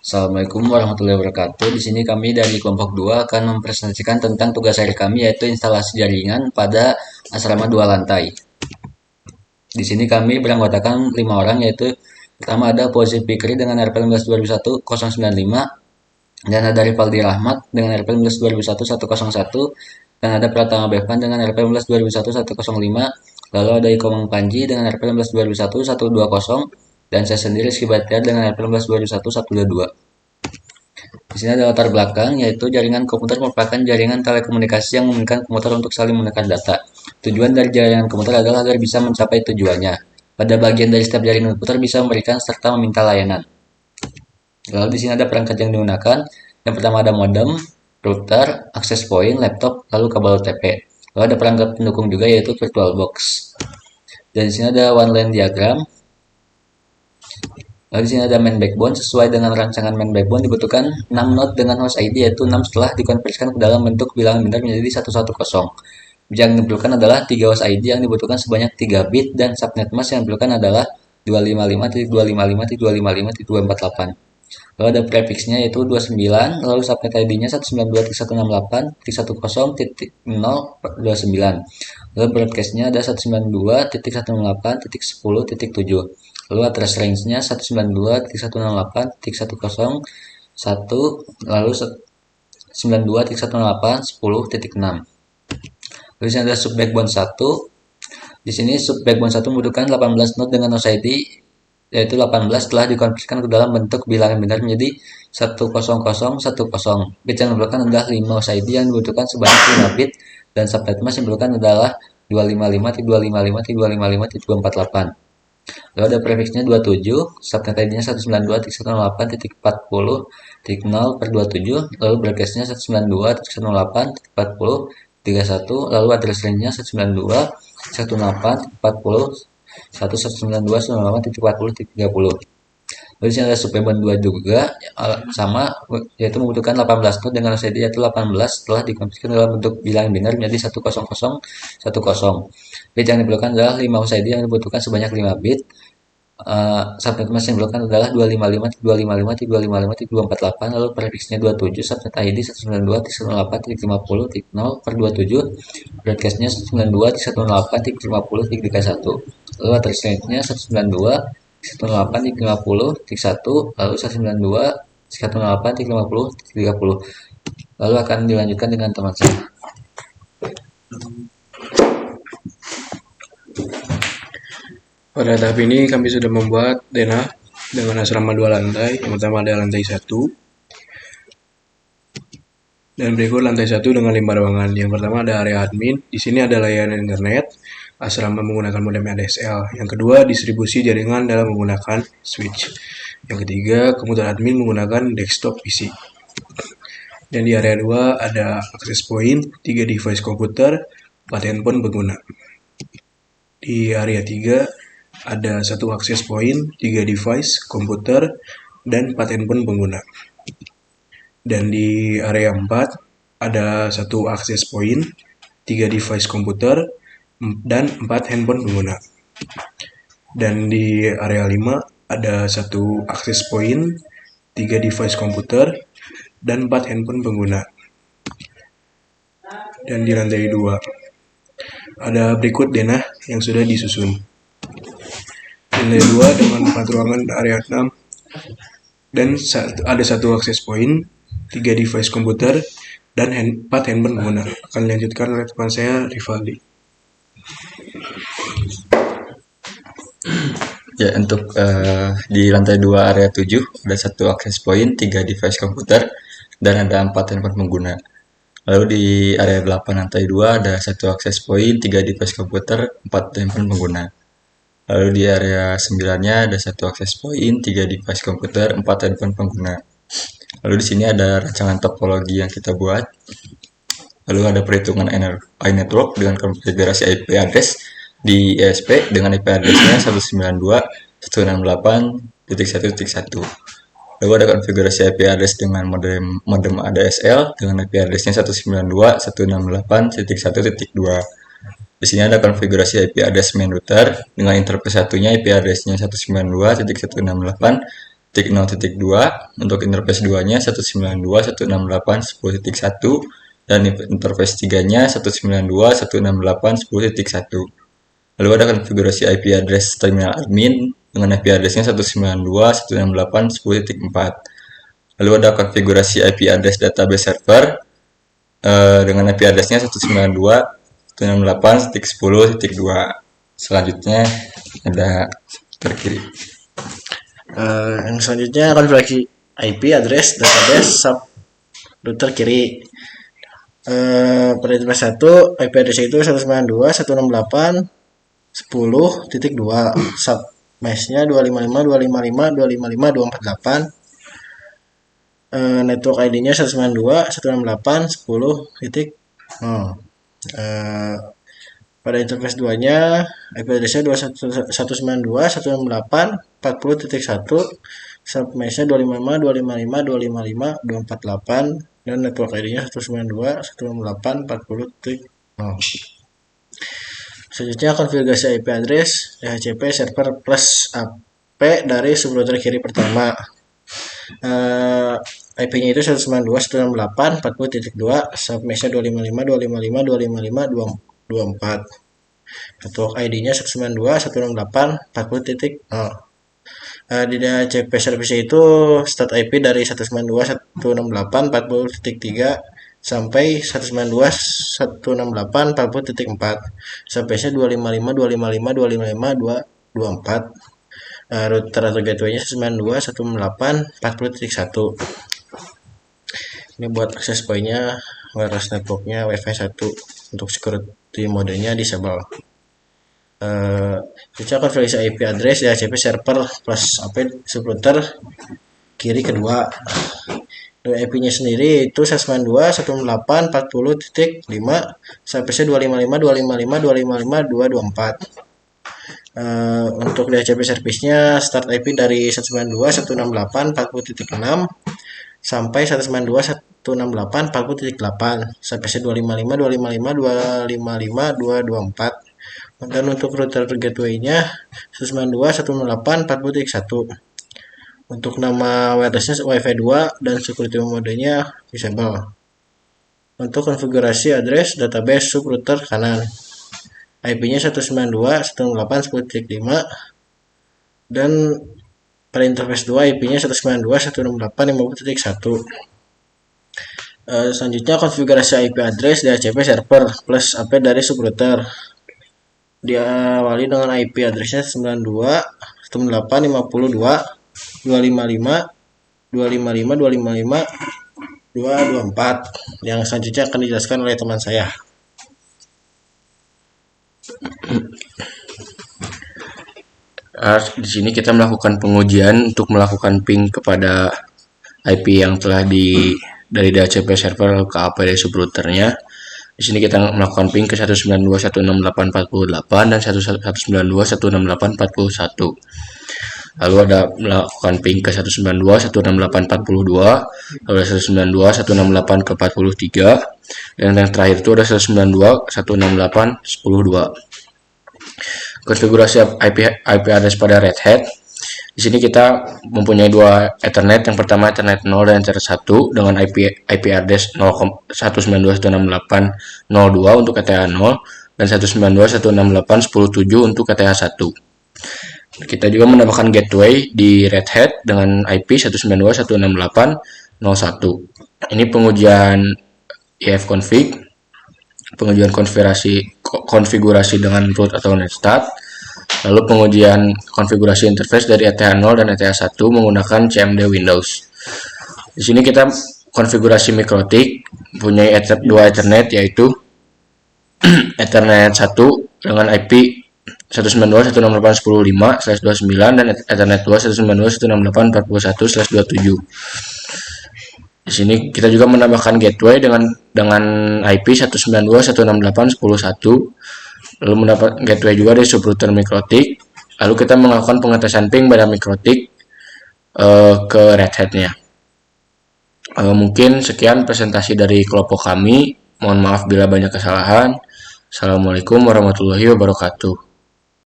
Assalamualaikum warahmatullahi wabarakatuh. Di sini kami dari kelompok 2 akan mempresentasikan tentang tugas hari kami yaitu instalasi jaringan pada asrama 2 lantai. Di sini kami beranggotakan 5 orang yaitu pertama ada Fauzi Fikri dengan RP 15 2001 095 dan ada Rivaldi Rahmat dengan RP 15 2001 101 dan ada Pratama Bevan dengan RP 15 2001 105, lalu ada Iko Panji dengan RP 15 2001 120 dan saya sendiri Rizky Batiar dengan RP 15 2001 122. Di sini ada latar belakang, yaitu jaringan komputer merupakan jaringan telekomunikasi yang memungkinkan komputer untuk saling menekan data. Tujuan dari jaringan komputer adalah agar bisa mencapai tujuannya. Pada bagian dari setiap jaringan komputer bisa memberikan serta meminta layanan. Lalu di sini ada perangkat yang digunakan. Yang pertama ada modem, router, access point, laptop, lalu kabel OTP. Lalu ada perangkat pendukung juga yaitu VirtualBox. Dan di sini ada one line diagram. Lalu di sini ada main backbone. Sesuai dengan rancangan main backbone dibutuhkan 6 node dengan host ID yaitu 6 setelah dikonversikan ke dalam bentuk bilangan biner menjadi 110. Bit yang diperlukan adalah 3 host ID yang dibutuhkan sebanyak 3 bit dan subnet mask yang diperlukan adalah 255.255.255.248. Lalu ada prefixnya yaitu 29, lalu subnet ID-nya 192.168.0.0.29. Lalu broadcast-nya ada 192.168.10.7. Lalu address range-nya 192.168.101, lalu 92.168.10.6. Lalu di sini ada sub backbone 1. Di sini sub backbone 1 membutuhkan 18 node dengan host ID yaitu 18 telah dikonversikan ke dalam bentuk bilangan biner menjadi 10010. Bit yang diperlukan adalah 5 host ID yang dibutuhkan sebanyak 5 bit dan subnet mask yang diperlukan adalah 255.255.255.248. Lalu ada prefixnya 27, subnet ID-nya 192.168.0/27, lalu broadcast-nya 192.168.40.31, lalu address range-nya 192.168.40.192.168.40.30. Lalu di sini ada subbackbone 2 juga sama, yaitu membutuhkan 18 node dengan host ID yaitu 18 setelah dikonversikan dalam bentuk bilangan biner menjadi 10010. Bit yang diperlukan adalah 5 host ID yang dibutuhkan sebanyak 5 bit. Subnet mask yang diperlukan adalah 255.255.255.248, lalu prefixnya 27, subnet ID 192.168.50.0/27, broadcast-nya 192.168.50.31, lalu address range-nya 192.168.50.1, lalu 192.168.50.30. Lalu akan dilanjutkan dengan teman saya. Pada tahap ini kami sudah membuat denah dengan asrama 2 lantai. Yang pertama ada lantai 1. Dan berikut lantai 1 dengan 5 ruangan. Yang pertama ada area admin. Di sini ada layanan internet. Asrama menggunakan modem ADSL. Yang kedua, distribusi jaringan dalam menggunakan switch. Yang ketiga, komputer admin menggunakan desktop PC. Dan di area 2 ada access point, 3 device komputer, 4 handphone pengguna. Di area 3 ada 1 access point, 3 device komputer, dan 4 handphone pengguna. Dan di area 4 ada 1 access point, 3 device komputer, dan 4 handphone pengguna. Dan di area 5 ada 1 access point, 3 device komputer, dan 4 handphone pengguna. Dan di lantai 2 ada berikut denah yang sudah disusun. Lantai 2 dengan 4 ruangan area 6 dan ada 1 access point, 3 device komputer, dan 4 handphone pengguna. Akan dilanjutkan oleh teman saya, Rivaldi. Ya, untuk di lantai 2 area 7 ada 1 access point, 3 device komputer, dan ada 4 handphone pengguna. Lalu di area 8 lantai 2 ada 1 access point, 3 device komputer, 4 handphone pengguna. Lalu di area 9-nya ada 1 access point, 3 device komputer, 4 handphone pengguna. Lalu di sini ada rancangan topologi yang kita buat. Lalu ada perhitungan iNetwork dengan konfigurasi IP address di ESP dengan IP address-nya 192.168.1.1. Lalu ada konfigurasi IP address dengan modem ADSL dengan IP address-nya 192.168.1.2. Di sini ada konfigurasi IP address main router dengan interface satunya IP address-nya 192.168 192.0.2, untuk interface 2-nya 192.168.10.1, dan interface 3-nya 192.168.10.1. Lalu ada konfigurasi IP address terminal admin dengan IP address-nya 192.168.10.4. Lalu ada konfigurasi IP address database server dengan IP address-nya 192.168.10.2. Selanjutnya ada terkiri. Yang selanjutnya konfigurasi IP address database sub router kiri. Pada interface 1 IP address itu 192.168.10.2, sub mesh-nya 255.255.255.248. Network ID-nya 192.168.10.0. Pada interface 2-nya IP address-nya 192.168.40.1, sub mesh-nya 255.255.255.248, dan network ID-nya 192.168.40.0. Selanjutnya konfigurasi IP address DHCP server plus AP dari subrouter kiri pertama. IP-nya itu 192.168.40.2, sub mesh-nya 255.255.255.254. Network ID-nya 192.168.40.0. Di DHCP service itu start IP dari 192.168.40.3 sampai 192.168.40.4. Sampai-nya 255.255.255.224. Router atau gateway-nya 192.168.40.1. Ini buat akses point-nya, wireless network-nya Wi-Fi 1. Untuk security mode-nya disable. Secara konfigurasi IP address DHCP server plus AP subrouter kiri kedua. IP-nya sendiri itu 192.168.40.5 sampai 255.255.255.224. Untuk DHCP service-nya start IP dari 192.168.40.6 sampai 192.168.40.8 sampai 255.255.255.224. Dan untuk router gateway-nya 192.168.40.1. Untuk nama wireless-nya Wi-Fi 2 dan security mode-nya disable. Untuk konfigurasi address database subrouter kanan, IP-nya 192.168.10.5, dan pada interface 2 IP-nya 192.168.50.1. Selanjutnya konfigurasi IP address DHCP server plus AP dari subrouter. Diawali dengan IP address-nya 92.168.52.255.255.254 yang selanjutnya akan dijelaskan oleh teman saya. Di sini kita melakukan pengujian untuk melakukan ping kepada IP yang telah dari DHCP server ke AP dari subrouternya. Di sini kita melakukan ping ke 192.168.48 dan 192.168.41. Lalu ada melakukan ping ke 192.168.42, lalu 192.168 ke 43, dan yang terakhir itu ada 192.168.10.2. Konfigurasi IP address pada Red Hat. Di sini kita mempunyai dua Ethernet. Yang pertama Ethernet 0 dan Ethernet 1 dengan IP address 192.168.02 untuk ETH 0 dan 192.168.10.7 untuk ETH 1. Kita juga menambahkan gateway di Red Hat dengan IP 192.168.01. Ini pengujian ifconfig, pengujian konfigurasi dengan root atau netstart, lalu pengujian konfigurasi interface dari ETH 0 dan ETH 1 menggunakan CMD Windows. Di sini kita konfigurasi MikroTik, punya dua Ethernet yaitu Ethernet 1 dengan IP 192.168.10.5/29 dan Ethernet 2 192.168.41/27. Di sini kita juga menambahkan gateway dengan IP 192.168.10.1, lalu mendapat gateway juga dari subrouter MikroTik. Lalu kita melakukan pengetesan ping pada MikroTik ke Red Hat-nya. Mungkin sekian presentasi dari kelompok kami. Mohon maaf bila banyak kesalahan. Assalamualaikum warahmatullahi wabarakatuh.